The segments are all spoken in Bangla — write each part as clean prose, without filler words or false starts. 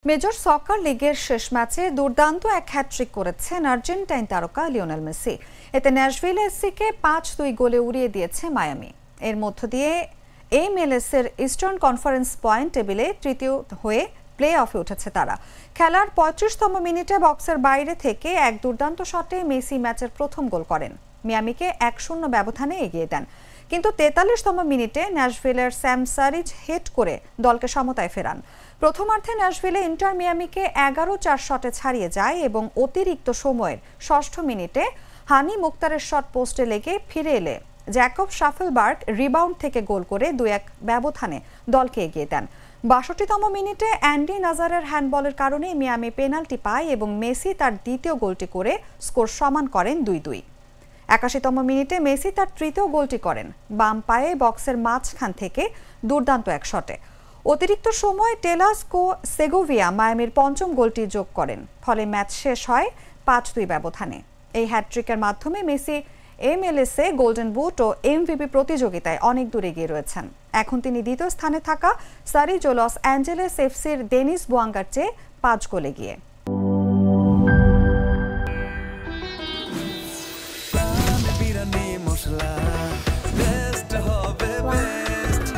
মেজর সকার লিগের শেষ ম্যাচে দুর্দান্ত এক হ্যাট্রিক করেছেন আর্জেন্টাইন তারকা লিওনেল মেসি। এতে ন্যাশভিল এসসিকে 5-2 গোলে উড়িয়ে দিয়েছে মায়ামি। এর মধ্য দিয়ে MLS এর ইস্টার্ন কনফারেন্স পয়েন্ট টেবিলে তৃতীয় হয়ে প্লে অফে উঠেছে তারা। খেলার 35তম মিনিটে বক্সের বাইরে থেকে এক দুর্দান্ত শটে মেসি ম্যাচের প্রথম গোল করেন, মিয়ামিকে 1-0 ব্যবধানে এগিয়ে দেন। কিন্তু 43তম মিনিটে ন্যাশভিলের স্যাম সারিজ হেড করে দলকে সমতায় ফেরান। প্রথমার্ধে ন্যাশভিলে ইন্টার মিয়ামিকে 11-4 শটে ছাড়িয়ে যায় এবং অতিরিক্ত সময়ের 6ষ্ঠ মিনিটে হানি মুক্তারের শট পোস্টে লেগে ফিরে এলে জ্যাকব শাফেলবার্গ রিবাউন্ড থেকে গোল করে 2-1 ব্যবধানে দলকে এগিয়ে দেন। 62তম মিনিটে অ্যান্ডি নাজারের হ্যান্ডবলের কারণে মিয়ামি পেনাল্টি পায় এবং মেসি তার দ্বিতীয় গোলটি করে স্কোর সমান করেন 2-2। 81তম মিনিটে মেসি তার তৃতীয় গোলটি করেন বাম পায়ে বক্সের মাঝখান থেকে দুর্দান্ত এক শটে। অতিরিক্ত সময়ে টেলাসকো সেগোভিয়া মায়ামির পঞ্চম গোলটি যোগ করেন, ফলে ম্যাচ শেষ হয় 5-2 ব্যবধানে। এই হ্যাটট্রিকের মাধ্যমে মেসি MLS এ গোল্ডেন বুট ও MVP প্রতিযোগিতায় অনেক দূর এগিয়ে রয়েছেন। এখন তিনি দ্বিতীয় স্থানে থাকা সারিজ ও লস অ্যাঞ্জেলেস এফসির ডেনিস বুয়াঙ্গার চেয়ে 5 গোল এগিয়ে।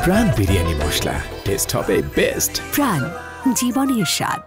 প্রাণ বিরিয়ানি মশলা, টেস্ট হবে বেস্ট। প্রাণ, জীবনের স্বাদ।